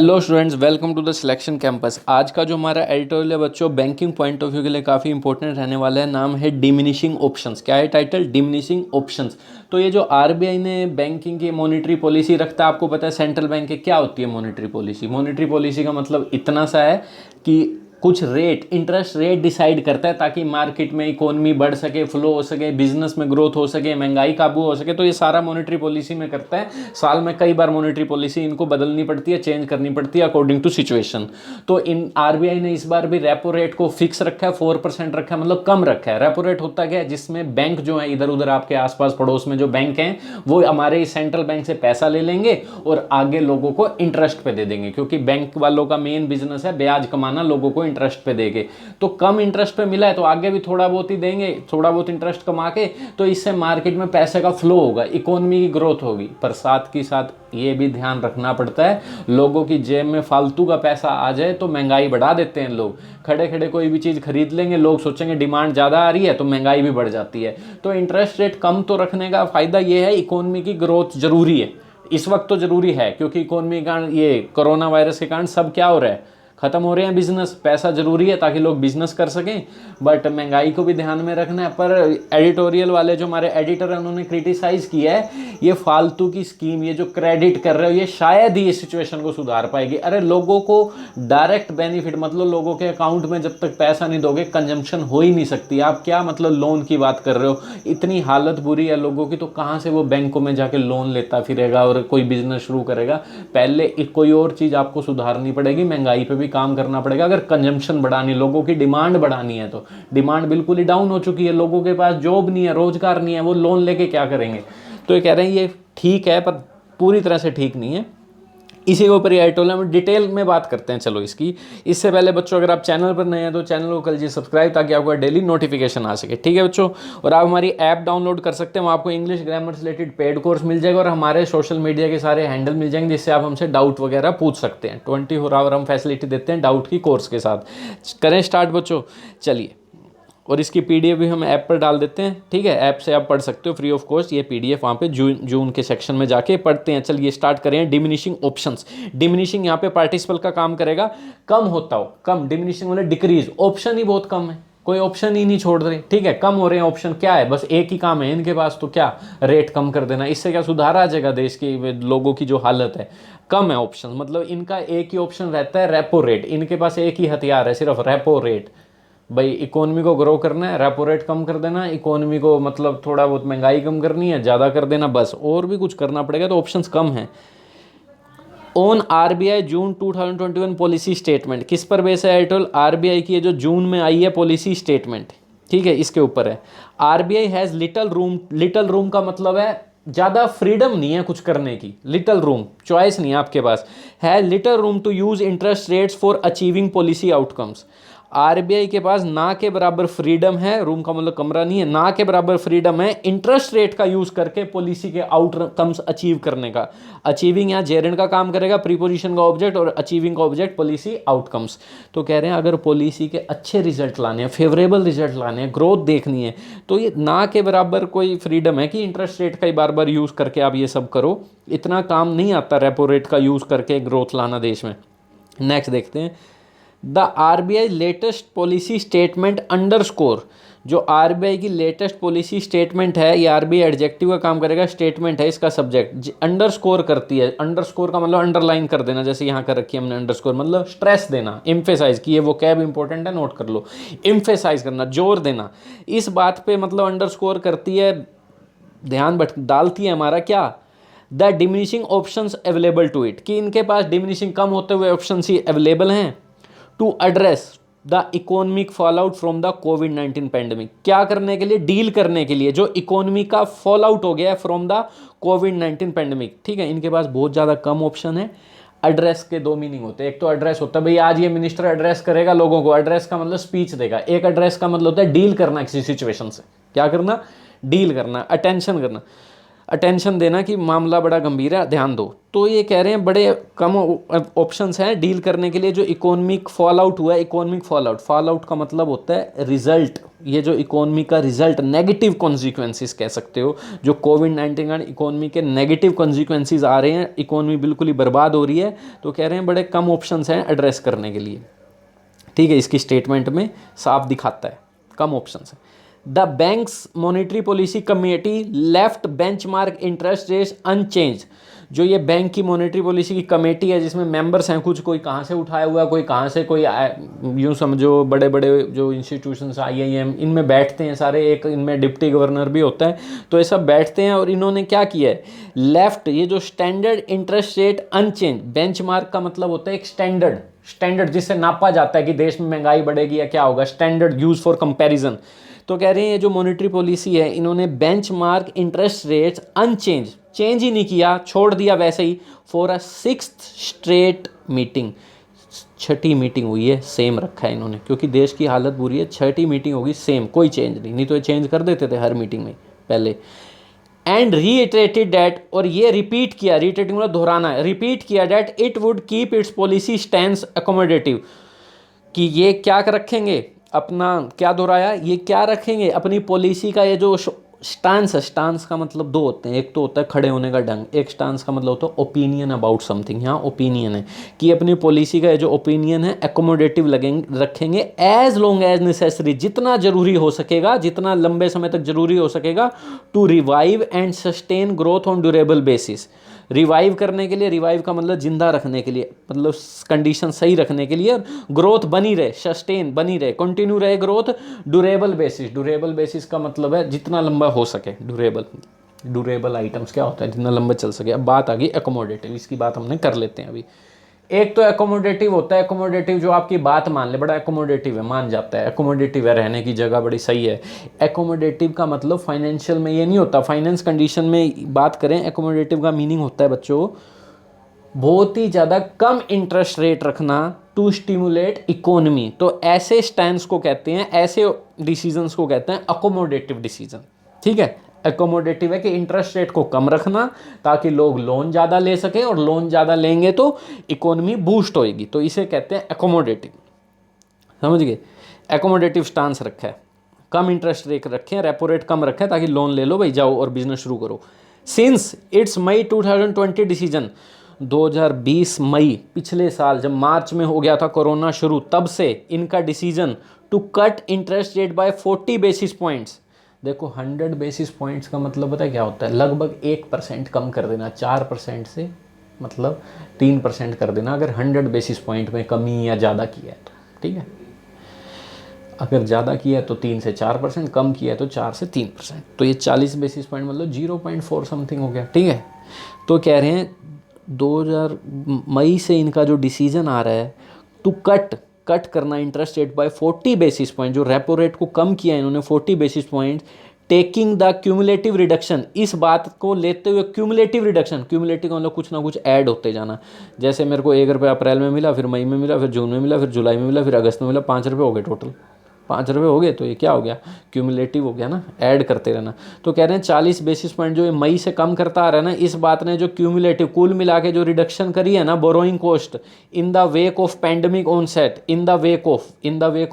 Hello students, welcome to the selection campus. आज का जो हमारा एडिटोरियल है बच्चों, बैंकिंग पॉइंट ऑफ व्यू के लिए काफ़ी इंपॉर्टेंट रहने वाला है। नाम है डिमिनिशिंग ऑप्शंस। क्या है टाइटल? Diminishing options. तो ये जो आरबीआई ने बैंकिंग की मॉनेटरी पॉलिसी रखता है, आपको पता है सेंट्रल बैंक की क्या होती है मॉनेटरी पॉलिसी। मॉनेटरी पॉलिसी का मतलब इतना सा है कि कुछ रेट, इंटरेस्ट रेट डिसाइड करता है ताकि मार्केट में इकोनॉमी बढ़ सके, फ्लो हो सके, बिजनेस में ग्रोथ हो सके, महंगाई काबू हो सके। तो ये सारा मॉनेटरी पॉलिसी में करता है। साल में कई बार मॉनेटरी पॉलिसी इनको बदलनी पड़ती है, चेंज करनी पड़ती है अकॉर्डिंग टू सिचुएशन। तो इन आरबीआई ने इस बार भी रेपो रेट को फिक्स रखा है, 4% रखा है, मतलब कम रखा है। रेपो रेट होता क्या है, जिसमें बैंक जो है इधर उधर आपके आसपास पड़ोस में जो बैंक हैं वो हमारे सेंट्रल बैंक से पैसा ले लेंगे और आगे लोगों को इंटरेस्ट पे दे देंगे, क्योंकि बैंक वालों का मेन बिजनेस है ब्याज कमाना, लोगों को इंटरेस्ट पे देंगे। तो कम इंटरेस्ट पे मिला है तो आगे भी थोड़ा बहुत ही देंगे, थोड़ा बहुत इंटरेस्ट कमा के। तो इससे मार्केट में पैसे का फ्लो होगा, इकोनॉमी की ग्रोथ होगी। पर साथ ही साथ ये भी ध्यान रखना पड़ता है, लोगों की जेब में फालतू का पैसा आ जाए तो महंगाई बढ़ा देते हैं लोग। खड़े खड़े कोई भी चीज़ खरीद लेंगे, लोग सोचेंगे डिमांड ज़्यादा आ रही है तो महंगाई भी बढ़ जाती है। तो इंटरेस्ट रेट कम तो रखने का फ़ायदा ये है, इकोनॉमी की ग्रोथ ज़रूरी है इस वक्त, तो ज़रूरी है क्योंकि इकोनॉमी के कारण, ये कोरोना वायरस के कारण सब क्या हो रहा है, खत्म हो रहे हैं बिजनेस। पैसा जरूरी है ताकि लोग बिजनेस कर सकें, बट महंगाई को भी ध्यान में रखना है। पर एडिटोरियल वाले जो हमारे एडिटर हैं उन्होंने क्रिटिसाइज किया है ये फालतू की स्कीम, ये जो क्रेडिट कर रहे हो, ये शायद ही इस सिचुएशन को सुधार पाएगी। अरे लोगों को डायरेक्ट बेनिफिट, मतलब लोगों के अकाउंट में जब तक पैसा नहीं दोगे कंजम्पशन हो ही नहीं सकती। आप क्या मतलब लोन की बात कर रहे हो? इतनी हालत बुरी है लोगों की, तो कहाँ से वो बैंकों में जाके लोन लेता फिरेगा और कोई बिजनेस शुरू करेगा? पहले कोई और चीज़ आपको सुधारनी पड़ेगी, महंगाई पे भी काम करना पड़ेगा। अगर कंजम्पशन बढ़ानी, लोगों की डिमांड बढ़ानी है, तो डिमांड बिल्कुल ही डाउन हो चुकी है, लोगों के पास जॉब नहीं है, रोजगार नहीं है, वो लोन लेके क्या करेंगे? तो ये कह रहे हैं ये ठीक है पर पूरी तरह से ठीक नहीं है। इसी के ऊपर ये एडिटोरियल में डिटेल में बात करते हैं चलो इसकी। इससे पहले बच्चों, अगर आप चैनल पर नए हैं तो चैनल को कर लीजिए सब्सक्राइब, ताकि आपको डेली नोटिफिकेशन आ सके। ठीक है बच्चों, और आप हमारी ऐप डाउनलोड कर सकते हैं, वहाँ आपको इंग्लिश ग्रामर से रिलेटेड पेड कोर्स मिल जाएगा और हमारे सोशल मीडिया के सारे हैंडल मिल जाएंगे, जिससे आप हमसे डाउट वगैरह पूछ सकते हैं। 24 आवर हम फैसिलिटी देते हैं डाउट की कोर्स के साथ। करें स्टार्ट बच्चों, चलिए। और इसकी पीडीएफ भी हम ऐप पर डाल देते हैं, ठीक है? ऐप से आप पढ़ सकते हो फ्री ऑफ कॉस्ट। ये पीडीएफ वहाँ पे जून के सेक्शन में जाके पढ़ते हैं। चलिए स्टार्ट करें। Diminishing options. डिमिनिशिंग यहाँ पे पार्टिसिपल का काम करेगा, कम होता हो, कम। डिमिनिशिंग मतलब डिक्रीज, ऑप्शन ही बहुत कम है, कोई ऑप्शन ही नहीं छोड़ रहे, ठीक है? कम हो रहे हैं ऑप्शन, क्या है, बस एक ही काम है इनके पास, तो क्या, रेट कम कर देना। इससे क्या सुधार आ जाएगा देश की लोगों की जो हालत है? कम है ऑप्शन, मतलब इनका एक ही ऑप्शन रहता है, रेपो रेट। इनके पास एक ही हथियार है, सिर्फ रेपो रेट। भाई इकोनॉमी को ग्रो करना है, रेपो रेट कम कर देना, इकोनॉमी को मतलब थोड़ा बहुत महंगाई कम करनी है, ज़्यादा कर देना, बस। और भी कुछ करना पड़ेगा, तो ऑप्शंस कम हैं। On RBI June 2021 policy statement, किस पर बेस है एडिटोरियल? आरबीआई की जो जून में आई है पॉलिसी स्टेटमेंट, ठीक है, इसके ऊपर है। RBI has little room. Little room का मतलब है ज़्यादा फ्रीडम नहीं है कुछ करने की, लिटल रूम, चॉइस नहीं है आपके पास। है little room to use interest rates for achieving policy outcomes. RBI के पास ना के बराबर फ्रीडम है, रूम का मतलब कमरा नहीं है, ना के बराबर फ्रीडम है इंटरेस्ट रेट का यूज करके पॉलिसी के आउटकम्स अचीव करने का। अचीविंग यहाँ जेरेंड का काम करेगा, प्रीपोजिशन का ऑब्जेक्ट, और अचीविंग का ऑब्जेक्ट पॉलिसी आउटकम्स। तो कह रहे हैं अगर पॉलिसी के अच्छे रिजल्ट लाने हैं, फेवरेबल रिजल्ट लाने हैं, ग्रोथ देखनी है, तो ये ना के बराबर कोई फ्रीडम है कि इंटरेस्ट रेट का ही बार बार यूज करके आप ये सब करो। इतना काम नहीं आता रेपो रेट का यूज करके ग्रोथ लाना देश में। नेक्स्ट देखते हैं। The RBI latest policy statement underscore. जो आरबीआई की लेटेस्ट पॉलिसी स्टेटमेंट है, ये आरबीआई एडजेक्टिव का काम करेगा, स्टेटमेंट है इसका सब्जेक्ट, अंडरस्कोर करती है। अंडरस्कोर का मतलब अंडरलाइन कर देना, जैसे यहाँ कर रखी है हमने अंडरस्कोर, मतलब स्ट्रेस देना, एम्फेसाइज की, ये वो कैब इंपॉर्टेंट है, नोट कर लो। एम्फेसाइज करना, जोर देना इस बात पे, मतलब अंडरस्कोर करती है, ध्यान डालती है हमारा क्या, the diminishing options available to it, कि इनके पास डिमिनिशिंग, कम होते हुए ऑप्शन ही अवेलेबल हैं to address the economic fall out from the कोविड-19 पैंडमिक। क्या करने के लिए? डील करने के लिए, जो इकोनॉमी का फॉल आउट हो गया है फ्रॉम द कोविड-19 पैंडमिक, ठीक है? इनके पास बहुत ज़्यादा कम ऑप्शन है। एड्रेस के दो मीनिंग होते हैं, एक तो एड्रेस होता है भाई आज ये मिनिस्टर एड्रेस करेगा लोगों को, एड्रेस का मतलब स्पीच देगा। एक एड्रेस का मतलब होता है डील करना किसी सिचुएशन से। क्या करना? डील करना, अटेंशन करना। अटेंशन देना कि मामला बड़ा गंभीर है, ध्यान दो। तो ये कह रहे हैं बड़े कम ऑप्शंस हैं डील करने के लिए जो इकोनॉमिक फॉल आउट हुआ है। इकोनॉमिक फॉल आउट का मतलब होता है रिजल्ट, ये जो इकोनॉमी का रिजल्ट, नेगेटिव कॉन्सिक्वेंसेस कह सकते हो, जो कोविड-19 का इकोनॉमी के नेगेटिव कॉन्सिक्वेंसेस आ रहे हैं, इकोनॉमी बिल्कुल ही बर्बाद हो रही है। तो कह रहे हैं बड़े कम ऑप्शंस हैं एड्रेस करने के लिए, ठीक है, इसकी स्टेटमेंट में साफ दिखाता है कम ऑप्शंस है। The banks monetary policy committee left benchmark interest rates unchanged. जो ये बैंक की मॉनेटरी पॉलिसी की कमेटी है जिसमें मेंबर्स हैं कुछ, कोई कहाँ से उठाया हुआ, कोई कहाँ से, कोई यूँ समझो बड़े बड़े जो इंस्टीट्यूशंस IIM इनमें बैठते हैं सारे, एक इनमें डिप्टी गवर्नर भी होता है, तो ये सब बैठते हैं। और इन्होंने क्या किया है, लेफ्ट ये जो standard interest rate unchanged, benchmark का मतलब होता है एक स्टैंडर्ड जिससे नापा जाता है कि देश में महंगाई बढ़ेगी या क्या होगा, स्टैंडर्ड यूज फॉर कंपैरिजन। तो कह रहे हैं ये जो मॉनेटरी पॉलिसी है इन्होंने benchmark interest rates unchange, change ही नहीं किया, छोड़ दिया वैसे ही, for a 6th straight meeting, 6ठी मीटिंग हुई है, सेम रखा है इन्होंने, क्योंकि देश की हालत बुरी है, 6ठी मीटिंग होगी सेम, कोई चेंज नहीं तो ये चेंज कर देते थे हर मीटिंग में पहले। एंड रीइटरेटेड डैट, और ये रिपीट किया, रीइटरेटिंग मतलब दोहराना है, रिपीट किया that it would keep its policy stands accommodative, कि ये क्या रखेंगे अपना, क्या दोहराया, ये क्या रखेंगे अपनी पॉलिसी का, ये जो स्टांस है, स्टांस का मतलब दो होते हैं, एक तो होता है खड़े होने का ढंग, एक स्टांस का मतलब होता है ओपिनियन अबाउट समथिंग। यहाँ ओपिनियन है कि अपनी पॉलिसी का जो ओपिनियन है एकोमोडेटिव रखेंगे, एज लॉन्ग एज नेसेसरी, जितना जरूरी हो सकेगा, जितना लंबे समय तक जरूरी हो सकेगा, to revive and sustain growth on durable basis. Revive करने के लिए, रिवाइव का मतलब जिंदा रखने के लिए, मतलब कंडीशन सही रखने के लिए, ग्रोथ बनी रहे, सस्टेन बनी रहे, कंटिन्यू रहे growth, durable basis, durable basis का मतलब है जितना लंबा हो सके, ड्यूरेबल आइटम्स क्या होता है, जितना लंबा चल सके। अब बात आ गई एकोमोडेटिव, इसकी बात हमने कर लेते हैं अभी। एक तो एकोमोडेटिव होता है, एकोमोडेटिव जो आपकी बात मान ले, बड़ा एकोमोडेटिव है, मान जाता है, एकोमोडेटिव है, रहने की जगह बड़ी सही है। एकोमोडेटिव का मतलब फाइनेंशियल में ये नहीं होता, फाइनेंस कंडीशन में बात करें, एकोमोडेटिव का मीनिंग होता है बच्चों बहुत ही ज़्यादा कम इंटरेस्ट रेट रखना टू स्टिमुलेट इकोनॉमी। तो ऐसे स्टैंड्स को कहते हैं, ऐसे डिसीजंस को कहते हैं अकोमोडेटिव डिसीजन, ठीक है। एकोमोडेटिव है कि इंटरेस्ट रेट को कम रखना ताकि लोग लोन ज़्यादा ले सकें, और लोन ज़्यादा लेंगे तो इकोनॉमी बूस्ट होएगी, तो इसे कहते हैं एकोमोडेटिव, समझ गए। एकोमोडेटिव स्टांस रखा है, कम इंटरेस्ट रेट रखें, रेपो रेट कम रखें ताकि लोन ले लो भाई, जाओ और बिजनेस शुरू करो। सिंस इट्स मई 2020 डिसीजन, 2020 मई, पिछले साल जब मार्च में हो गया था कोरोना शुरू, तब से इनका decision to cut interest rate by 40 basis points. देखो 100 बेसिस पॉइंट्स का मतलब पता है क्या होता है, लगभग 1% कम कर देना, 4% से मतलब 3% कर देना, अगर 100 बेसिस पॉइंट में कमी या ज़्यादा किया है तो, ठीक है। अगर ज़्यादा किया है तो 3 से 4%, कम किया है तो 4 से 3%, तो ये 40 बेसिस पॉइंट मतलब 0.4 समथिंग हो गया, ठीक है। तो कह रहे हैं 2000 मई से इनका जो डिसीजन आ रहा है टू कट करना interest rate by 40 basis point, जो रेपो रेट को कम किया है इन्होंने 40 basis point, taking the cumulative reduction, इस बात को लेते हुए क्यूमुलेटिव रिडक्शन, क्यूमुलेटिव मतलब कुछ ना कुछ ऐड होते जाना, जैसे मेरे को 1 रुपये अप्रैल में मिला, फिर मई में मिला, फिर जून में मिला, फिर जुलाई में मिला, फिर अगस्त में मिला, 5 रुपये हो गए, टोटल 5 रुपये हो गए, तो ये क्या हो गया, क्यूमुलेटिव हो गया ना, ऐड करते रहना। तो कह रहे हैं 40 बेसिस पॉइंट जो ये मई से कम करता आ रहा है ना, इस बात ने जो क्यूमुलेटिव कुल मिला के जो रिडक्शन करी है ना borrowing cost, in the wake of pandemic onset, in the wake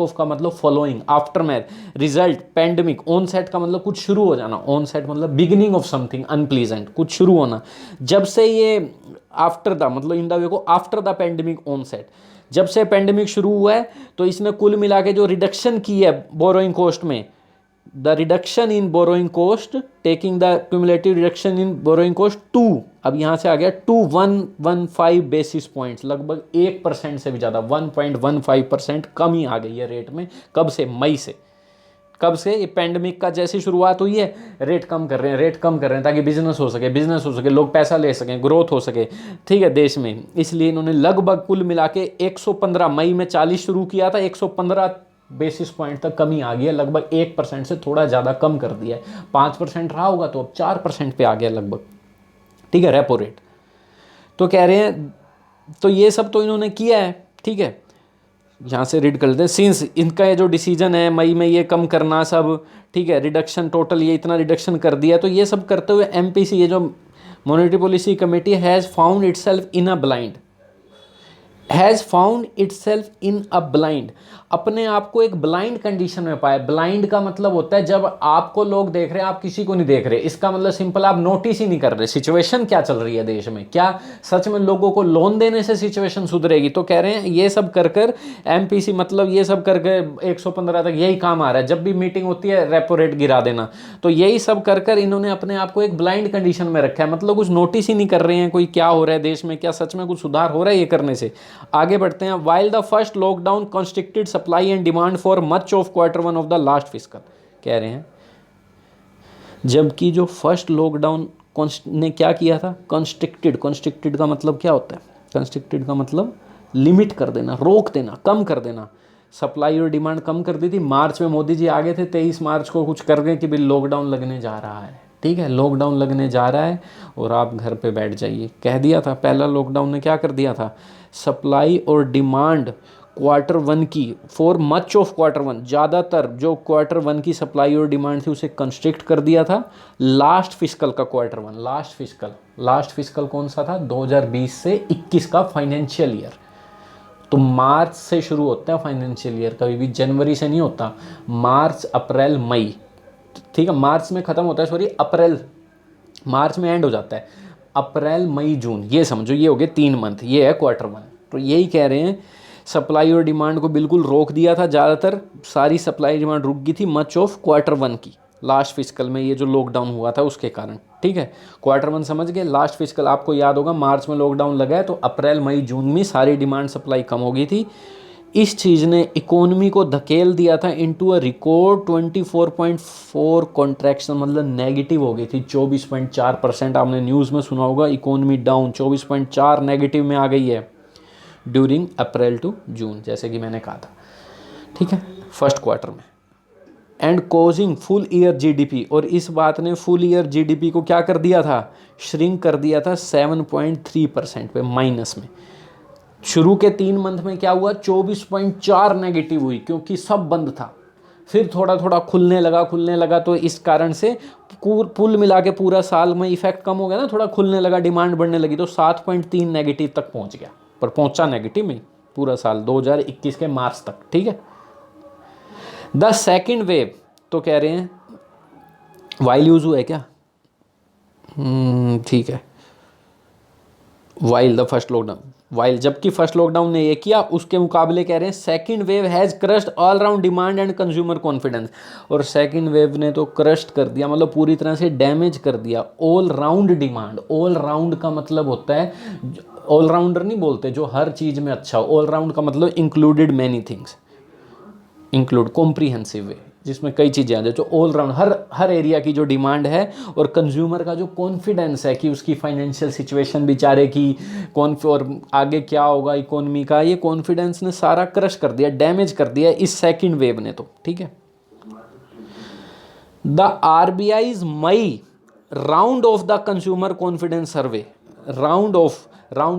of का मतलब following, aftermath, result pandemic, onset का मतलब कुछ शुरू हो जाना, ऑनसेट मतलब बिगिनिंग ऑफ समथिंग अनप्लीजेंट, कुछ शुरू होना, जब से ये आफ्टर द मतलब in the wake of after the pandemic onset, जब से पेंडेमिक शुरू हुआ है तो इसने कुल मिला के जो रिडक्शन की है बोरोइंग कॉस्ट में, the reduction in borrowing cost, taking the cumulative reduction in borrowing cost 2, अब यहाँ से आ गया 2.115 बेसिस पॉइंट्स, लगभग 1% से भी ज़्यादा, 1.15% कमी आ गई है रेट में। कब से, मई से। कब से, ये पेंडेमिक का जैसी शुरुआत हुई है, रेट कम कर रहे हैं ताकि बिजनेस हो सके, लोग पैसा ले सकें, ग्रोथ हो सके, ठीक है, देश में। इसलिए इन्होंने लगभग कुल मिला के 115, मई में 40 शुरू किया था, 115 बेसिस पॉइंट तक कमी आ गई है, लगभग 1% से थोड़ा ज़्यादा कम कर दिया है, 5% रहा होगा तो अब 4% पे आ गया लगभग, ठीक है, रेपो रेट। तो कह रहे हैं, तो ये सब तो इन्होंने किया है, ठीक है। यहाँ से रीड कर लेते हैं। सिंस इनका ये जो डिसीजन है मई में ये कम करना सब, ठीक है, रिडक्शन टोटल ये इतना रिडक्शन कर दिया, तो ये सब करते हुए एमपीसी ये जो monetary policy committee has found itself in a blind, has found itself in a blind, अपने आप को एक ब्लाइंड कंडीशन में पाया। ब्लाइंड का मतलब होता है जब आपको लोग देख रहे हैं आप किसी को नहीं देख रहे, इसका मतलब सिंपल आप नोटिस ही नहीं कर रहे सिचुएशन क्या चल रही है देश में, क्या सच में लोगों को लोन देने से सिचुएशन सुधरेगी। तो कह रहे हैं ये सब कर कर एमपीसी मतलब ये सब करके 115 तक यही काम आ रहा है, जब भी मीटिंग होती है रेपो रेट गिरा देना, तो यही सब कर कर इन्होंने अपने आप को एक ब्लाइंड कंडीशन में रखा है, मतलब कुछ नोटिस ही नहीं कर रहे हैं कोई क्या हो रहा है देश में, क्या सच में कुछ सुधार हो रहा है ये करने से। आगे बढ़ते हैं। While the first lockdown constricted supply and demand for much of Q1 of the last fiscal, कह रहे हैं जबकि जो फर्स्ट लॉकडाउन ने क्या किया था, कंस्ट्रिक्टेड, कंस्ट्रिक्टेड का मतलब क्या होता है, कंस्ट्रिक्टेड का मतलब लिमिट कर देना, रोक देना, कम कर देना, सप्लाई और डिमांड कम कर दी थी। मार्च में मोदी जी आगे थे, 23 मार्च को कुछ कर गए कि भाई लॉकडाउन लगने जा रहा है, ठीक है, लॉकडाउन लगने जा रहा है और आप घर पे बैठ जाइए, कह दिया था। पहला लॉकडाउन ने क्या कर दिया था, सप्लाई और डिमांड Q1 की फॉर मच ऑफ Q1, ज़्यादातर जो Q1 की सप्लाई और डिमांड थी उसे कंस्ट्रिक्ट कर दिया था। लास्ट फिस्कल का Q1, लास्ट फिस्कल कौन सा था, 2020 से 21 का फाइनेंशियल ईयर, तो मार्च से शुरू होता है फाइनेंशियल ईयर, कभी भी जनवरी से नहीं होता, मार्च अप्रैल मई, ठीक है, मार्च में ख़त्म होता है, सॉरी अप्रैल, मार्च में एंड हो जाता है, अप्रैल मई जून, ये समझो ये हो गए 3 मंथ, ये है Q1। तो यही कह रहे हैं सप्लाई और डिमांड को बिल्कुल रोक दिया था, ज़्यादातर सारी सप्लाई डिमांड रुक गई थी मच ऑफ Q1 की, लास्ट फिस्कल में ये जो लॉकडाउन हुआ था उसके कारण, ठीक है। Q1 समझ गए, लास्ट फिस्कल आपको याद होगा मार्च में लॉकडाउन लगा है, तो अप्रैल मई जून में सारी डिमांड सप्लाई कम हो गई थी। इस चीज़ ने इकोनॉमी को धकेल दिया था इनटू अ रिकॉर्ड 24.4 कॉन्ट्रैक्शन, मतलब नेगेटिव हो गई थी 24.4%। आपने न्यूज़ में सुना होगा इकोनॉमी डाउन 24.4 नेगेटिव में आ गई है ड्यूरिंग अप्रैल टू जून, जैसे कि मैंने कहा था, ठीक है, फर्स्ट क्वार्टर में। And causing full year GDP, और इस बात ने फुल ईयर जीडीपी को क्या कर दिया था, श्रिंक कर दिया था 7.3% पे, माइनस में। शुरू के 3 मंथ में क्या हुआ, 24.4 नेगेटिव हुई क्योंकि सब बंद था, फिर थोड़ा थोड़ा खुलने लगा, तो इस कारण से कुल मिला के पूरा साल में इफेक्ट कम हो गया ना, थोड़ा खुलने लगा, डिमांड बढ़ने लगी, तो 7.3 नेगेटिव तक पहुंच गया, पर पहुंचा नेगेटिव में पूरा साल 2021 के मार्च तक, ठीक है। द सेकेंड वेव, तो कह रहे हैं वाइल यूज हुआ है क्या, ठीक है, while the first lockdown, while जबकि फर्स्ट लॉकडाउन ने ये किया, उसके मुकाबले कह रहे हैं second wave has crushed all round demand and consumer confidence, और सेकंड वेव ने तो क्रश्ड कर दिया, मतलब पूरी तरह से डैमेज कर दिया all round demand. All round का मतलब होता है, ऑलराउंडर नहीं बोलते जो हर चीज़ में अच्छा हो, ऑल राउंड का मतलब included many things, include comprehensive way, जिसमें कई चीज़ें आ जाए, जो ऑल राउंड हर एरिया की जो डिमांड है, और कंज्यूमर का जो कॉन्फिडेंस है कि उसकी फाइनेंशियल सिचुएशन बेचारे की और आगे क्या होगा इकोनॉमी का, ये कॉन्फिडेंस ने सारा क्रश कर दिया, डैमेज कर दिया इस सेकंड वेव ने, तो ठीक है। The RBI's May round of the consumer confidence survey, round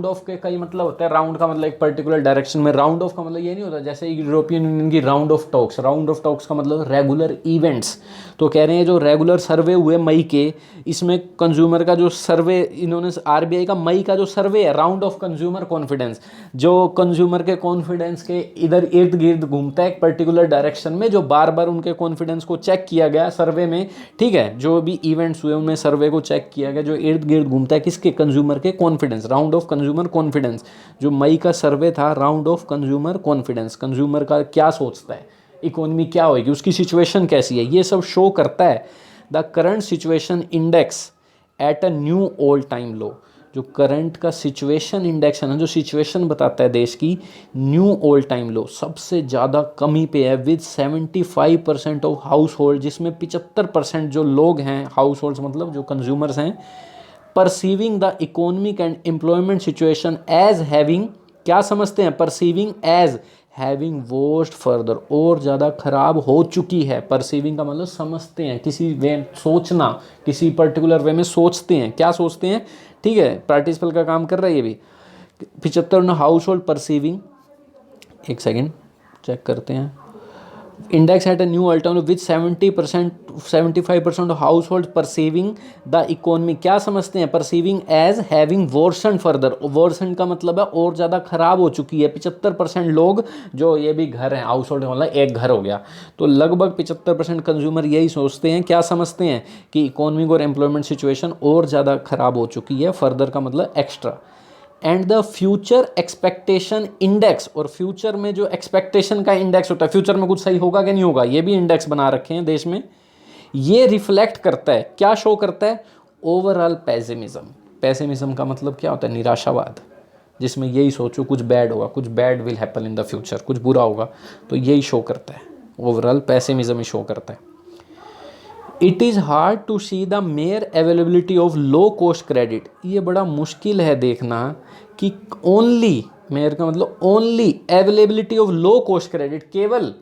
of के कई मतलब होता है, राउंड का मतलब एक पर्टिकुलर डायरेक्शन में, राउंड ऑफ का मतलब ये नहीं होता जैसे यूरोपियन यूनियन की राउंड ऑफ टॉक्स का मतलब रेगुलर इवेंट्स। तो कह रहे हैं जो रेगुलर सर्वे हुए मई के, इसमें कंज्यूमर का जो सर्वे इन्होंने RBI का मई का जो सर्वे है, राउंड ऑफ कंज्यूमर कॉन्फिडेंस, जो कंज्यूमर के कॉन्फिडेंस के इधर इर्द गिर्द घूमता है एक पर्टिकुलर डायरेक्शन में, जो बार बार उनके कॉन्फिडेंस को चेक किया गया सर्वे में, ठीक है, जो भी इवेंट्स हुए उनमें सर्वे को चेक किया गया, जो इर्द गिर्द घूमता है किसके, कंज्यूमर के confidence, round of consumer confidence. जो मई का सर्वे था round of consumer confidence, consumer का क्या सोचता है, इकोनॉमी क्या होगी, उसकी सिचुएशन कैसी है, ये सब शो करता है। The current situation index at a new all time low, जो करंट का सिचुएशन इंडेक्स है ना, जो सिचुएशन बताता है देश की, न्यू ऑल टाइम लो, सबसे ज़्यादा कमी पे है, विद 75% ऑफ हाउस होल्ड, जिसमें 75% जो लोग हैं, हाउस होल्ड मतलब जो कंज्यूमर्स हैं, perceiving the economic and employment situation as having, क्या समझते हैं, perceiving as having worst further, और ज़्यादा खराब हो चुकी है। परसीविंग का मतलब समझते हैं, किसी वे सोचना, किसी पर्टिकुलर वे में सोचते हैं, क्या सोचते हैं, ठीक है, पार्टिसिपल का काम कर रहा है ये भी। 75 हाउस होल्ड परसीविंग, एक सेकेंड, चेक करते हैं। Index at a new alternative with 75% of household perceiving the economy, क्या समझते हैं perceiving as having worsen further, worsen का मतलब है और ज़्यादा खराब हो चुकी है। 75% लोग जो, ये भी घर हैं, हाउस होल्ड मतलब एक घर हो गया, तो लगभग 75% कंज्यूमर यही सोचते हैं, क्या समझते हैं कि इकोनॉमिक और एम्प्लॉयमेंट सिचुएशन और ज़्यादा खराब हो चुकी है। फर्दर का मतलब extra. And the future expectation index, और फ्यूचर में जो एक्सपेक्टेशन का इंडेक्स होता है, फ्यूचर में कुछ सही होगा कि नहीं होगा, ये भी इंडेक्स बना रखे हैं देश में। ये रिफ्लेक्ट करता है, क्या शो करता है, ओवरऑल पेसिमिज्म। पेसिमिज्म का मतलब क्या होता है, निराशावाद, जिसमें यही सोचो कुछ बैड होगा, कुछ bad will happen in the future, कुछ बुरा होगा, तो यही शो करता है, ओवरऑल पेसिमिज्म ही शो करता है। It is hard to see the mere availability of low cost credit, ये बड़ा मुश्किल है देखना कि ओनली, मेयर का मतलब only availability of low cost credit, केवल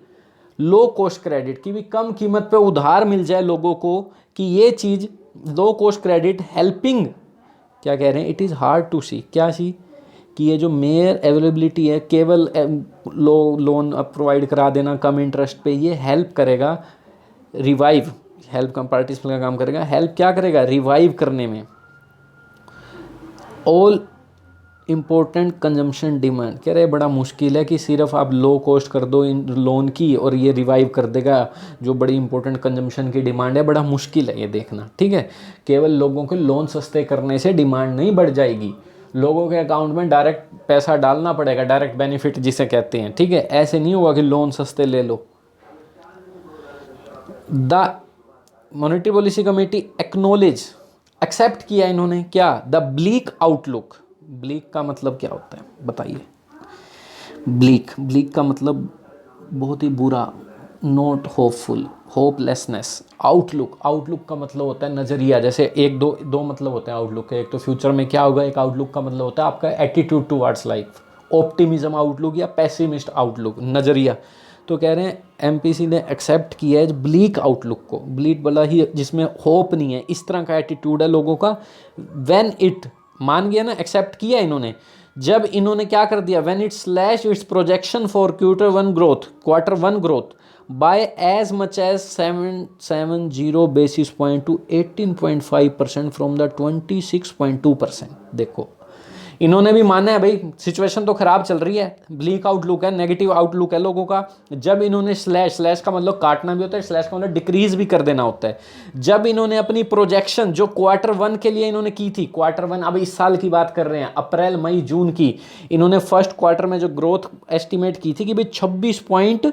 लो कॉस्ट क्रेडिट की भी कम कीमत पे उधार मिल जाए लोगों को, कि ये चीज़ लो कॉस्ट क्रेडिट हेल्पिंग, क्या कह रहे हैं, इट इज़ हार्ड टू सी, क्या सी, कि ये जो मेयर अवेलेबिलिटी है, केवल लोन प्रोवाइड करा देना कम इंटरेस्ट पे, ये हेल्प करेगा रिवाइव, हेल्प का पार्टिसिपल का काम करेगा, हेल्प क्या करेगा, रिवाइव करने में ऑल इम्पोर्टेंट कंजम्पशन डिमांड। कह रहे बड़ा मुश्किल है कि सिर्फ आप लो कॉस्ट कर दो इन लोन की और ये रिवाइव कर देगा जो बड़ी इंपॉर्टेंट कंजम्पशन की डिमांड है, बड़ा मुश्किल है ये देखना, ठीक है। केवल लोगों के लोन सस्ते करने से डिमांड नहीं बढ़ जाएगी, लोगों के अकाउंट में डायरेक्ट पैसा डालना पड़ेगा, डायरेक्ट बेनिफिट जिसे कहते हैं, ठीक है। ऐसे नहीं होगा कि लोन सस्ते ले लो। The monetary policy committee acknowledge, accept किया इन्होंने क्या, द ब्लीक आउटलुक। ब्लीक का मतलब क्या होता है बताइए, ब्लीक, ब्लीक का मतलब बहुत ही बुरा, not hopeful, hopelessness. Outlook, outlook का मतलब होता है नज़रिया, जैसे एक दो मतलब होते हैं आउटलुक के, एक तो फ्यूचर में क्या होगा, एक आउटलुक का मतलब होता है आपका attitude towards life, optimism outlook या पेसिमिस्ट आउटलुक, नज़रिया। तो कह रहे हैं एमपीसी ने एक्सेप्ट किया है ब्लीक आउटलुक को, ब्लीक भला ही जिसमें होप नहीं है, इस तरह का एटीट्यूड है लोगों का। व्हेन इट, मान गया ना, एक्सेप्ट किया इन्होंने, जब इन्होंने क्या कर दिया, when it slash its projection for quarter one growth by as much as 770 basis point to 18.5% from the 26.2%। देखो इन्होंने भी माना है भाई सिचुएशन तो खराब चल रही है, ब्लीक आउटलुक है, नेगेटिव आउटलुक है लोगों का। जब इन्होंने स्लैश का मतलब काटना भी होता है, स्लैश का मतलब डिक्रीज भी कर देना होता है। जब इन्होंने अपनी प्रोजेक्शन जो क्वार्टर वन के लिए इन्होंने की थी, क्वार्टर वन अब इस साल की बात कर रहे हैं, अप्रैल मई जून की, इन्होंने फर्स्ट क्वार्टर में जो ग्रोथ एस्टिमेट की थी कि भाई 26.2,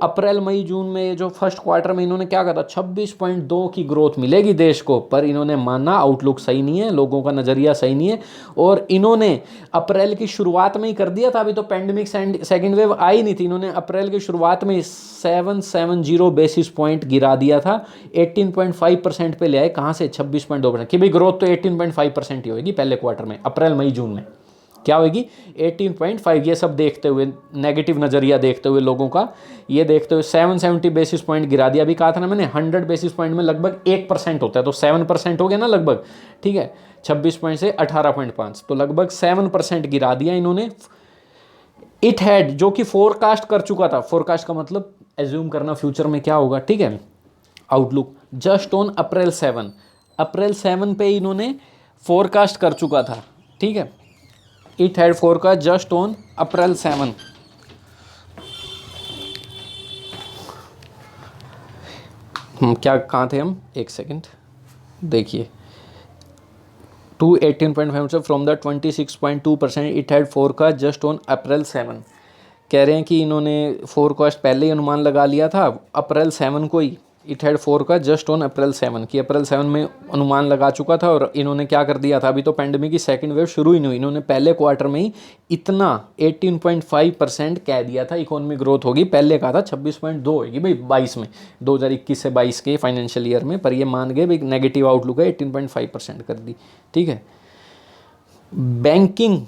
अप्रैल मई जून में जो फर्स्ट क्वार्टर में इन्होंने क्या कहा था, 26.2 की ग्रोथ मिलेगी देश को। पर इन्होंने माना आउटलुक सही नहीं है, लोगों का नज़रिया सही नहीं है, और इन्होंने अप्रैल की शुरुआत में ही कर दिया था, अभी तो पेंडेमिक सेकेंड वेव आई नहीं थी, इन्होंने अप्रैल की शुरुआत में 770 बेसिस पॉइंट गिरा दिया था, 18.5% पे ले आए, कहाँ से 26.2%, कि भाई ग्रोथ तो 18.5% ही होगी पहले क्वार्टर में, अप्रैल मई जून में क्या होगी 18.5। ये सब देखते हुए, नेगेटिव नज़रिया देखते हुए लोगों का, ये देखते हुए 770 बेसिस पॉइंट गिरा दिया। अभी कहा था ना मैंने 100 बेसिस पॉइंट में लगभग 1% होता है, तो 7% हो गया ना लगभग, ठीक है। 26 पॉइंट से 18.5, तो लगभग 7% गिरा दिया इन्होंने। इट हैड, जो कि फोरकास्ट कर चुका था, फोरकास्ट का मतलब एज्यूम करना फ्यूचर में क्या होगा, ठीक है, आउटलुक, जस्ट ऑन अप्रैल 7 पे इन्होंने फोरकास्ट कर चुका था, ठीक है। It had forecast just on April 7। क्या कहाँ थे हम, एक सेकेंड देखिए, to 18.5 from the 26.2%, it had forecast just on April 7। कह रहे हैं कि इन्होंने फोरकास्ट पहले ही अनुमान लगा लिया था अप्रैल 7 को ही। It had forecast just on April 7, कि अप्रैल 7 में अनुमान लगा चुका था, और इन्होंने क्या कर दिया था, अभी तो पेंडेमिक की सेकंड वेव शुरू ही नहीं हुई, इन्होंने पहले क्वार्टर में ही इतना 18.5% कह दिया था इकोनॉमिक ग्रोथ होगी, पहले कहा था 26.2 होगी भाई 22 में, 2021 से 22 के फाइनेंशियल ईयर में, पर ये मान गए भाई नेगेटिव आउटलुक है, 18.5% कर दी, ठीक है। बैंकिंग,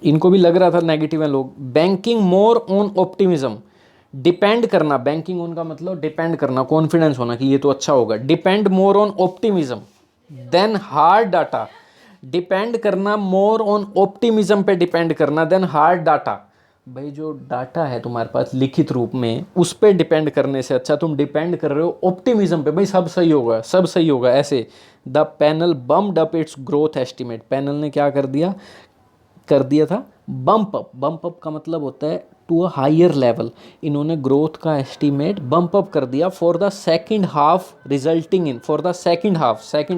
इनको भी लग रहा था नेगेटिव है लोग, banking more on optimism, depend करना, बैंकिंग ऑन का मतलब डिपेंड करना, कॉन्फिडेंस होना कि ये तो अच्छा होगा, depend more on optimism than hard data, depend करना मोर ऑन ऑप्टिमिज्म पे डिपेंड करना देन हार्ड डाटा, भाई जो डाटा है तुम्हारे पास लिखित रूप में, उस पे डिपेंड करने से अच्छा तुम डिपेंड कर रहे हो ऑप्टिमिज्म पे, भाई सब सही होगा सब सही होगा ऐसे। The panel bumped up it's growth estimate, panel ने क्या कर दिया था बम्प अप का मतलब होता है टू अ हायर लेवल। इन्होंने ग्रोथ का एस्टीमेट बम्प अप कर दिया for the second half resulting in, for the second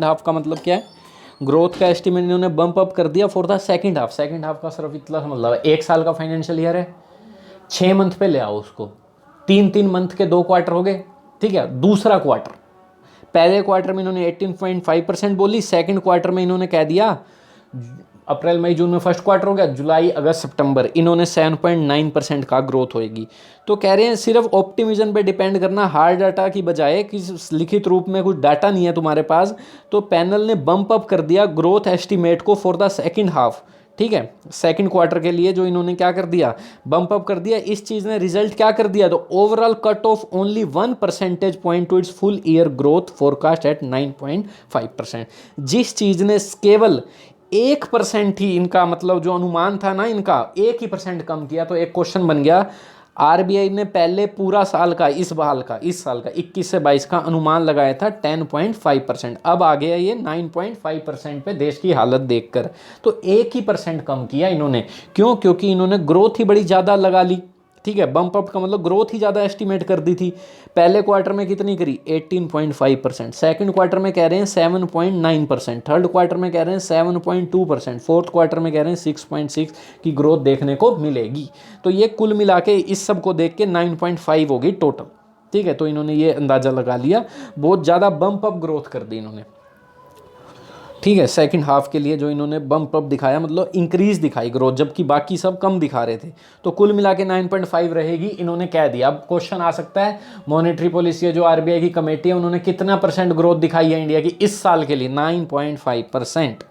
half का मतलब क्या है, ग्रोथ का एस्टीमेट इन्होंने बम्प अप कर दिया फॉर द सेकंड हाफ का सिर्फ इतना सा मतलब है, एक साल का फाइनेंशियल ईयर है, 6 मंथ पे ले आओ उसको, 3 मंथ के 2 क्वार्टर हो गए, ठीक है। दूसरा क्वार्टर, पहले क्वार्टर में इन्होंने 18.5% बोली, सेकंड क्वार्टर में इन्होंने कह दिया अप्रैल मई जून में फर्स्ट क्वार्टर हो गया, जुलाई अगस्त सितंबर इन्होंने 7.9% का ग्रोथ होएगी। तो कह रहे हैं सिर्फ ऑप्टिमिज्म पे डिपेंड करना हार्ड डाटा की बजाय, कि लिखित रूप में कुछ डाटा नहीं है तुम्हारे पास, तो पैनल ने बम्प अप कर दिया ग्रोथ एस्टीमेट को फॉर द सेकंड हाफ, ठीक है, सेकंड क्वार्टर के लिए जो इन्होंने क्या कर दिया, बम्प अप कर दिया। इस चीज़ ने रिजल्ट क्या कर दिया, तो overall cut of only 1 percentage point to its full year growth forecast at 9.5%। जिस चीज़ ने केवल 1% ही इनका मतलब जो अनुमान था ना इनका 1% कम किया, तो एक क्वेश्चन बन गया, आरबीआई ने पहले पूरा साल का इस साल का 21 से 22 का अनुमान लगाया था 10.5%, अब आ गया ये 9.5% पे देश की हालत देखकर। तो 1% कम किया इन्होंने, क्यों, क्योंकि इन्होंने ग्रोथ ही बड़ी ज़्यादा लगा ली, ठीक है। बम्प अप का मतलब ग्रोथ ही ज़्यादा एस्टिमेट कर दी थी। पहले क्वार्टर में कितनी करी, 18.5%, सेकंड क्वार्टर में कह रहे हैं 7.9%, थर्ड क्वार्टर में कह रहे हैं 7.2%, फोर्थ क्वार्टर में कह रहे हैं 6.6 की ग्रोथ देखने को मिलेगी। तो ये कुल मिला के इस सब को देख के 9.5 होगी टोटल, ठीक है। तो इन्होंने ये अंदाज़ा लगा लिया, बहुत ज़्यादा बम्प अप ग्रोथ कर दी इन्होंने, ठीक है। सेकंड हाफ के लिए जो इन्होंने बम्प अप दिखाया मतलब इंक्रीज दिखाई ग्रोथ, जबकि बाकी सब कम दिखा रहे थे। तो कुल मिला के 9.5 रहेगी इन्होंने कह दिया। अब क्वेश्चन आ सकता है, मॉनेटरी पॉलिसी जो आरबीआई की कमेटी है उन्होंने कितना % ग्रोथ दिखाई है इंडिया की इस साल के लिए, 9.5%।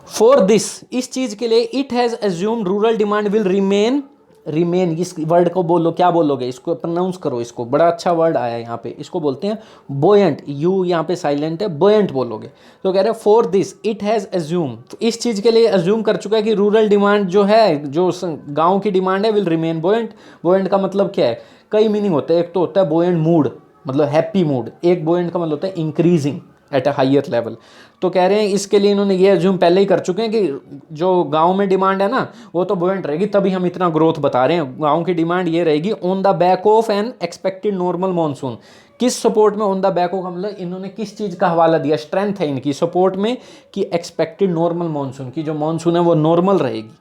फॉर दिस, इस चीज के लिए it has assumed rural demand will remain, इस वर्ड को बोलो, क्या बोलोगे, इसको प्रोनाउंस करो, इसको बड़ा अच्छा वर्ड आया है यहाँ पे, इसको बोलते हैं बोयंट, यू यहाँ पे साइलेंट है, बोयंट बोलोगे। तो कह रहे हैं for this it has assume, तो इस चीज़ के लिए एज्यूम कर चुका है कि रूरल डिमांड जो है, जो गाँव की डिमांड है, विल रिमेन बोयंट। बोयंट का मतलब क्या है, कई मीनिंग होते हैं, एक तो होता है बोयंट मूड, मतलब हैप्पी मूड, एक बोयंट का मतलब होता है increasing at a higher level. तो कह रहे हैं इसके लिए इन्होंने ये एज्यूम पहले ही कर चुके हैं कि जो गांव में डिमांड है ना वो तो बुओयंट रहेगी, तभी हम इतना ग्रोथ बता रहे हैं। गांव की डिमांड ये रहेगी on the back of N expected normal monsoon. किस सपोर्ट में, ऑन द बैक ऑफ का मतलब इन्होंने किस चीज़ का हवाला दिया, स्ट्रेंथ है इनकी सपोर्ट में कि एक्सपेक्टेड नॉर्मल मॉनसून की जो मॉनसून है वो नॉर्मल रहेगी,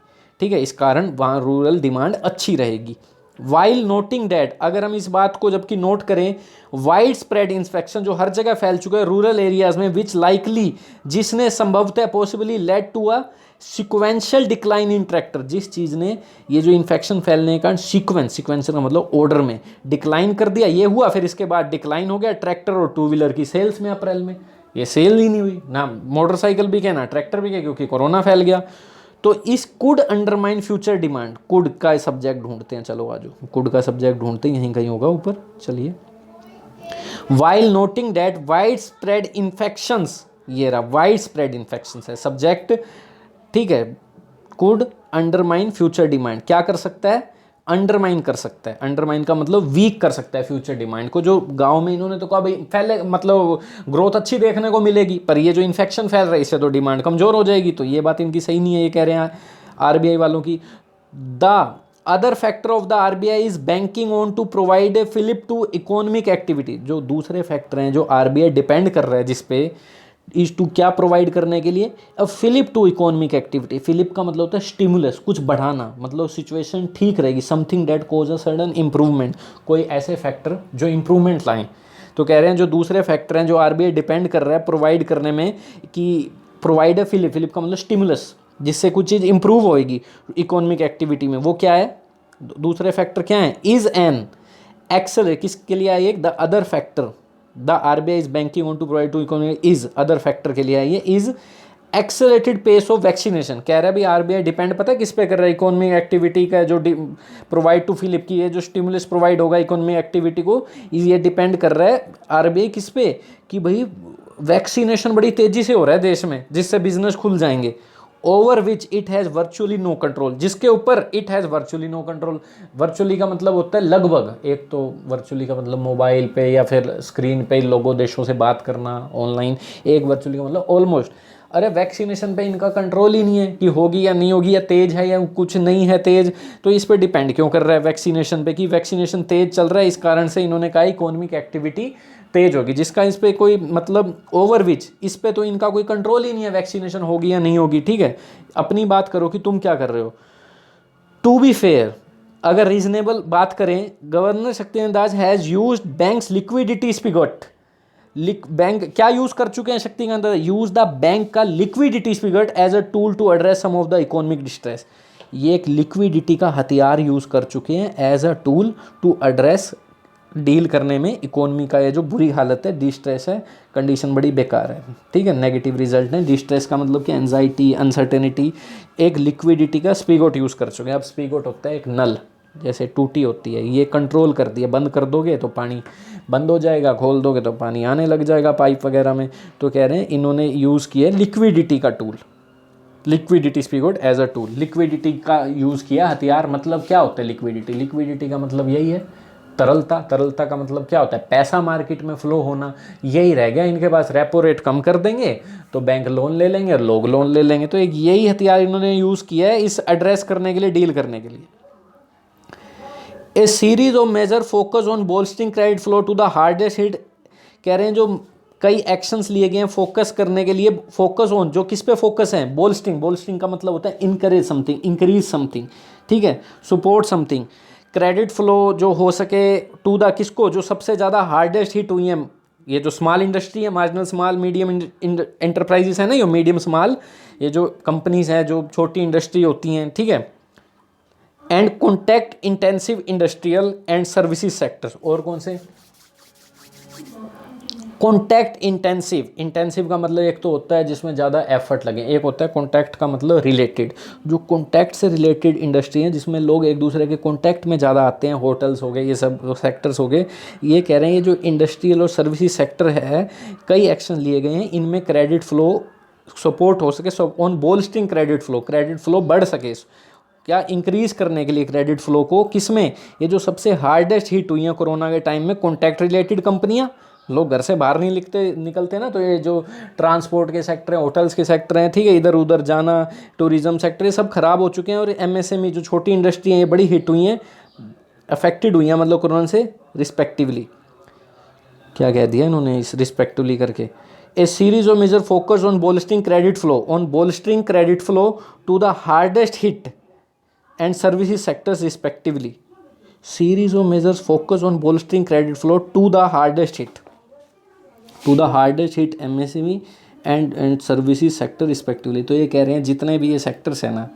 ठीक है। इस कारण वहाँ रूरल डिमांड अच्छी रहेगी। वाइल नोटिंग डैट, अगर हम इस बात को जबकि नोट करें, वाइड स्प्रेड इन्फेक्शन जो हर जगह फैल चुका है रूरल एरियाज में, विच लाइकली, जिसने संभवतः possibly led to a sequential decline in tractor, जिस चीज़ ने ये जो इन्फेक्शन फैलने का सीक्वेंस का मतलब ऑर्डर में डिक्लाइन कर दिया, ये हुआ, फिर इसके बाद डिक्लाइन हो गया ट्रैक्टर और टू व्हीलर की सेल्स में। अप्रैल में ये सेल ही नहीं हुई ना, मोटरसाइकिल भी क्या ना ट्रैक्टर भी क्या, क्योंकि कोरोना फैल गया। तो इस could undermine future demand, could का सब्जेक्ट ढूंढते हैं, चलो आजो कुड का सब्जेक्ट ढूंढते हैं, यहीं कहीं होगा ऊपर, चलिए। While noting that wide spread infections, ये रहा वाइड स्प्रेड इन्फेक्शंस है सब्जेक्ट, ठीक है। कुड अंडरमाइन फ्यूचर डिमांड, क्या कर सकता है, अंडरमाइन कर सकता है। अंडरमाइन का मतलब वीक कर सकता है फ्यूचर डिमांड को। जो गांव में इन्होंने तो कहा भाई पहले मतलब ग्रोथ अच्छी देखने को मिलेगी, पर ये जो इन्फेक्शन फैल रहा है इससे तो डिमांड कमजोर हो जाएगी। तो ये बात इनकी सही नहीं है, ये कह रहे हैं आरबीआई वालों की। The other factor of the RBI is banking on to provide a fillip to economic activity. जो दूसरे फैक्टर हैं जो आरबीआई डिपेंड कर रहा है जिस पे, इज टू क्या प्रोवाइड करने के लिए, अब fillip to economic activity. Fillip का मतलब होता है स्टिमुलस, कुछ बढ़ाना, मतलब सिचुएशन ठीक रहेगी, something that cause a sudden improvement, कोई ऐसे फैक्टर जो इंप्रूवमेंट लाएं। तो कह रहे हैं जो दूसरे फैक्टर हैं जो आरबीआई डिपेंड कर रहा है प्रोवाइड करने में, कि प्रोवाइड अ फिलिप का मतलब स्टिमुलस, जिससे कुछ चीज़ इंप्रूव होएगी इकोनॉमिक एक्टिविटी में, वो क्या है, दूसरे फैक्टर क्या है, इज एन एक्सेलरेट, किसके लिए आई, एक the other factor, the RBI is banking on to provide to economy, is other factor के लिए आई है, is accelerated pace of vaccination. कह रहा है भाई आरबीआई डिपेंड पता है किस पे कर रहा है, इकोनॉमिक एक्टिविटी का जो प्रोवाइड टू फिलिप की है जो स्टिमुलस प्रोवाइड होगा इकोनॉमिक एक्टिविटी को, ये डिपेंड कर रहा है आरबीआई किस पे, कि भाई वैक्सीनेशन बड़ी तेजी से हो रहा है देश में, जिससे बिजनेस खुल जाएंगे। Over which it has virtually no control, जिसके ऊपर it has virtually no control. Virtually का मतलब होता है लगभग, एक तो वर्चुअली का मतलब मोबाइल पे या फिर स्क्रीन पे लोगों देशों से बात करना ऑनलाइन, एक वर्चुअली का मतलब ऑलमोस्ट। अरे वैक्सीनेशन पे इनका कंट्रोल ही नहीं है कि होगी या नहीं होगी, या तेज है या कुछ नहीं है तेज, तो इस पे डिपेंड क्यों कर रहा है वैक्सीनेशन पे कि वैक्सीनेशन तेज चल रहा है, इस कारण से इन्होंने कहा इकोनॉमिक एक्टिविटी तेज होगी, जिसका इस पे कोई मतलब ओवर विच इस पे तो इनका कोई कंट्रोल ही नहीं है वैक्सीनेशन होगी या नहीं होगी। ठीक है, अपनी बात करो कि तुम क्या कर रहे हो। टू बी फेयर, अगर रीजनेबल बात करें, governor Shaktikanta has used banks liquidity spigot, bank क्या यूज कर चुके हैं Shaktikanta Das, use the bank का liquidity spigot as a tool to address some of the economic distress. ये एक लिक्विडिटी का हथियार यूज कर चुके हैं as a tool to address, deal करने में इकोनॉमी का ये जो बुरी हालत है, डिस्ट्रेस है, कंडीशन बड़ी बेकार है। ठीक है, नेगेटिव रिजल्ट है। डिस्ट्रेस का मतलब कि एंजाइटी, अनसर्टेनिटी, एक लिक्विडिटी का स्पिगोट यूज़ कर चुके हैं। अब स्पिगोट होता है एक नल, जैसे टूटी होती है, ये कंट्रोल कर दिया, बंद कर दोगे तो पानी बंद हो जाएगा, खोल दोगे तो पानी आने लग जाएगा पाइप वगैरह में। तो कह रहे हैं इन्होंने यूज़ किया लिक्विडिटी का tool, liquidity spigot as a tool, liquidity का यूज़ किया हथियार। मतलब क्या होता है लिक्विडिटी, लिक्विडिटी का मतलब यही है तरलता, तरलता का मतलब क्या होता है पैसा मार्केट में फ्लो होना, यही रह गया इनके पास। रेपो रेट कम कर देंगे तो बैंक लोन ले लेंगे और लोग लोन ले लेंगे, तो एक यही हथियार इन्होंने यूज़ किया है इस एड्रेस करने के लिए, डील करने के लिए। A series of major focus on bolstering credit flow to the hardest hit, कह रहे हैं जो कई एक्शंस लिए गए हैं फोकस करने के लिए, फोकस ऑन, जो किस पे फोकस है, बोल्स्टिंग, बोल्स्टिंग का मतलब होता है इनकरेज समथिंग, इंक्रीज समथिंग, ठीक है, सपोर्ट समथिंग, क्रेडिट फ्लो जो हो सके टू द किसको, जो सबसे ज़्यादा हार्डेस्ट हिट हुई हैं, ये जो स्मॉल इंडस्ट्री है, मार्जिनल स्मॉल मीडियम एंटरप्राइजेस है ना, ये मीडियम स्मॉल, ये जो कंपनीज हैं जो छोटी इंडस्ट्री होती हैं, ठीक है, and contact intensive industrial and services sectors. और कौन से, कॉन्टैक्ट इंटेंसिव, इंटेंसिव का मतलब एक तो होता है जिसमें ज़्यादा एफर्ट लगे, एक होता है कॉन्टैक्ट का मतलब रिलेटेड, जो कॉन्टैक्ट से रिलेटेड इंडस्ट्री है जिसमें लोग एक दूसरे के कॉन्टैक्ट में ज़्यादा आते हैं, होटल्स हो गए, ये सब सेक्टर्स हो गए। ये कह रहे हैं ये जो इंडस्ट्रियल और सर्विसेज सेक्टर है, कई एक्शन लिए गए हैं, इनमें क्रेडिट फ्लो सपोर्ट हो सके, on bolstering credit flow, credit flow बढ़ सके, क्या इंक्रीज करने के लिए क्रेडिट फ्लो को, किसमें, ये जो सबसे हार्डेस्ट हिट हुई हैं कोरोना के टाइम में, कॉन्टैक्ट रिलेटेड कंपनियां, लोग घर से बाहर नहीं निकलते ना, तो ये जो ट्रांसपोर्ट के सेक्टर हैं, होटल्स के सेक्टर हैं, ठीक है, इधर उधर जाना, टूरिज्म सेक्टर, ये सब खराब हो चुके हैं। और एमएसएमई जो छोटी इंडस्ट्री हैं, ये बड़ी हिट हुई हैं, अफेक्टेड हुई हैं मतलब कोरोना से रिस्पेक्टिवली। क्या कह दिया इन्होंने इस रिस्पेक्टिवली करके, a series of major focus on bolstering credit flow, on bolstering credit flow to the hardest hit and services sectors respectively. Series of measures focus on bolstering credit flow to the hardest hit, MSME and services sector respectively। तो ये कह रहे हैं जितने भी ये sectors हैं ना,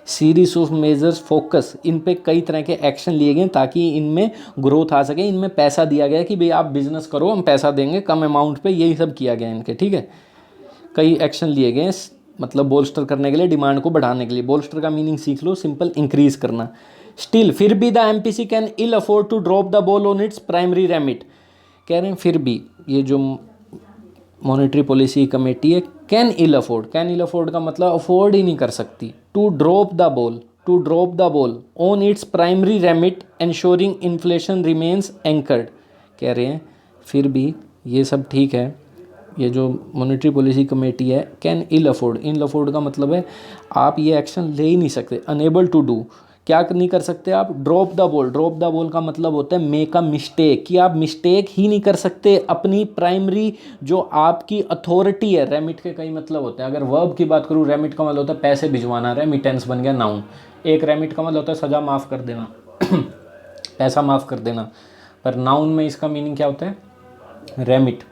सीरीज ऑफ मेजर्स फोकस, इन पे कई तरह के एक्शन लिए गए ताकि इनमें ग्रोथ आ सके, इनमें पैसा दिया गया कि भाई आप बिजनेस करो, हम पैसा देंगे कम अमाउंट पे, यही सब किया गया इनके, ठीक है, कई एक्शन लिए गए मतलब बोल्स्टर करने के लिए, डिमांड को बढ़ाने के लिए। बोल्स्टर का मीनिंग सीख लो, सिंपल इंक्रीज करना। स्टिल फिर भी the MPC can ill afford to drop the ball on its primary remit, कह रहे हैं फिर भी ये जो मॉनेटरी पॉलिसी कमेटी है, कैन इल अफोर्ड का मतलब अफोर्ड ही नहीं कर सकती, to drop the ball on its primary remit ensuring inflation remains anchored. कह रहे हैं फिर भी ये सब ठीक है, ये जो मॉनेटरी पॉलिसी कमेटी है, कैन इल अफोर्ड का मतलब है आप ये एक्शन ले ही नहीं सकते, अनेबल टू डू, क्या नहीं कर सकते आप, ड्रॉप द बॉल का मतलब होता है मेक अ मिस्टेक, कि आप मिस्टेक ही नहीं कर सकते अपनी प्राइमरी जो आपकी अथॉरिटी है। रेमिट के कई मतलब होते हैं, अगर वर्ब की बात करूँ, रेमिट का मतलब होता है पैसे भिजवाना, रेमिटेंस बन गया नाउन। एक रेमिट का मतलब होता है सज़ा माफ़ कर देना पैसा माफ़ कर देना, पर नाउन में इसका मीनिंग क्या होता है, रेमिट।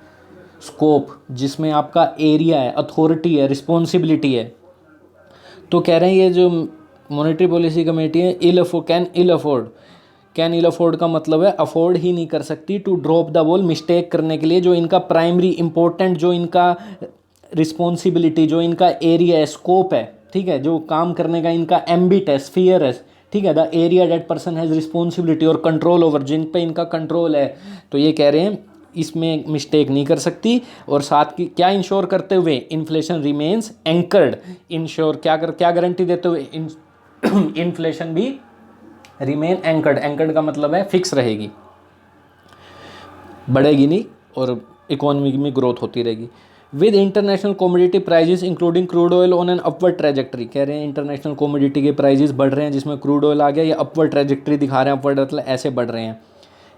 स्कोप, जिसमें आपका एरिया है, अथॉरिटी है, रिस्पॉन्सिबिलिटी है। तो कह रहे हैं ये जो मॉनेटरी पॉलिसी कमेटी है, कैन इल अफोर्ड का मतलब है अफोर्ड ही नहीं कर सकती, to drop the ball, mistake करने के लिए, जो इनका प्राइमरी इंपॉर्टेंट, जो इनका रिस्पॉन्सिबिलिटी, जो इनका एरिया है, स्कोप है, ठीक है, जो काम करने का इनका एम्बिट है, स्फीयर है, ठीक है, the area that person has responsibility और कंट्रोल ओवर, जिन पे इनका कंट्रोल है। तो ये कह रहे हैं इसमें मिस्टेक नहीं कर सकती। और साथ की क्या इंश्योर करते हुए, इन्फ्लेशन रिमेन्स एंकर्ड, इंश्योर क्या गारंटी देते हुए, इन्फ्लेशन भी रिमेन एंकर्ड, एंकर्ड का मतलब है फिक्स रहेगी, बढ़ेगी नहीं और इकोनॉमी में ग्रोथ होती रहेगी। With international commodity prices including crude oil on an upward trajectory, कह रहे हैं इंटरनेशनल कमोडिटी के प्राइजेस बढ़ रहे हैं जिसमें क्रूड ऑयल आ गया, ये अपवर्ड ट्रेजेक्ट्री दिखा रहे हैं, अपवर्ड मतलब ऐसे बढ़ रहे हैं।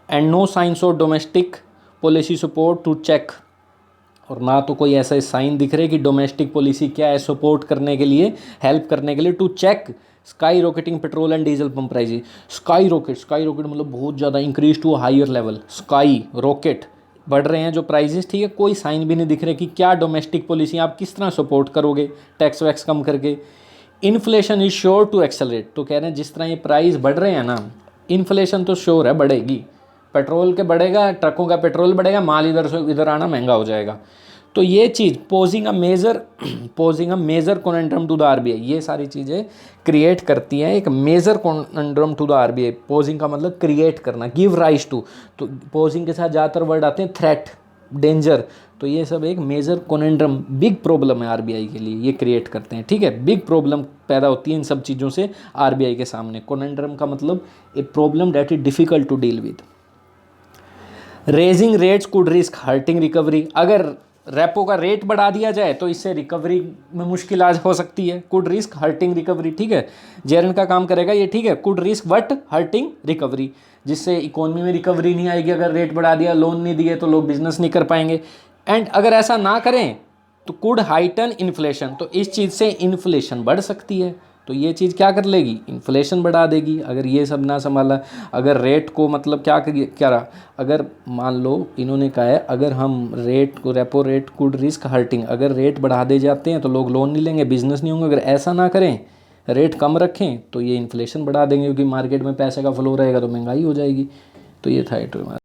And no signs of domestic policy support to check, और ना तो कोई ऐसा साइन दिख रहे कि डोमेस्टिक पॉलिसी क्या है सपोर्ट करने के लिए, हेल्प करने के लिए, to check skyrocketing petrol and diesel pump prices. Skyrocket मतलब बहुत ज़्यादा increase to higher level, skyrocket बढ़ रहे हैं जो प्राइजेस, ठीक है, कोई साइन भी नहीं दिख रहे कि क्या डोमेस्टिक पॉलिसी आप किस तरह सपोर्ट करोगे टैक्स वैक्स कम करके। Inflation is sure to accelerate, तो कह रहे हैं जिस तरह ये प्राइस बढ़ रहे हैं ना, इन्फ्लेशन तो श्योर है बढ़ेगी, पेट्रोल के बढ़ेगा, ट्रकों का पेट्रोल बढ़ेगा, माल इधर से इधर आना महंगा हो जाएगा। तो ये चीज़ posing a major conundrum to the RBI, ये सारी चीज़ें क्रिएट करती हैं एक major conundrum to the RBI. Posing का मतलब क्रिएट करना, गिव राइज टू, तो पोजिंग के साथ ज़्यादातर वर्ड आते हैं थ्रेट, डेंजर, तो ये सब एक मेजर कॉन्ड्रम, बिग प्रॉब्लम है आरबीआई के लिए, ये क्रिएट करते हैं, ठीक है, बिग प्रॉब्लम पैदा होती है इन सब चीज़ों से आरबीआई के सामने। कॉन्ड्रम का मतलब a problem that is difficult to deal with. Raising rates could risk hurting recovery, अगर रेपो का रेट बढ़ा दिया जाए तो इससे रिकवरी में मुश्किल आज हो सकती है। कुड रिस्क हर्टिंग रिकवरी, ठीक है, जेरन का काम करेगा ये, ठीक है, could risk but hurting recovery, जिससे इकोनॉमी में रिकवरी नहीं आएगी। अगर रेट बढ़ा दिया, लोन नहीं दिए तो लोग बिजनेस नहीं कर पाएंगे। एंड अगर ऐसा ना करें तो कुड हाइटन इन्फ्लेशन, तो इस चीज़ से इन्फ्लेशन बढ़ सकती है, तो ये चीज़ क्या कर लेगी, इन्फ्लेशन बढ़ा देगी अगर ये सब ना संभाला। अगर रेट को मतलब क्या रहा, अगर मान लो इन्होंने कहा है अगर हम रेट को, repo rate could risk hurting, अगर रेट बढ़ा दे जाते हैं तो लोग लोन नहीं लेंगे, बिजनेस नहीं होंगे। अगर ऐसा ना करें, रेट कम रखें, तो ये इन्फ्लेशन बढ़ा देंगे, क्योंकि मार्केट में पैसे का फ्लो रहेगा तो महंगाई हो जाएगी। तो ये था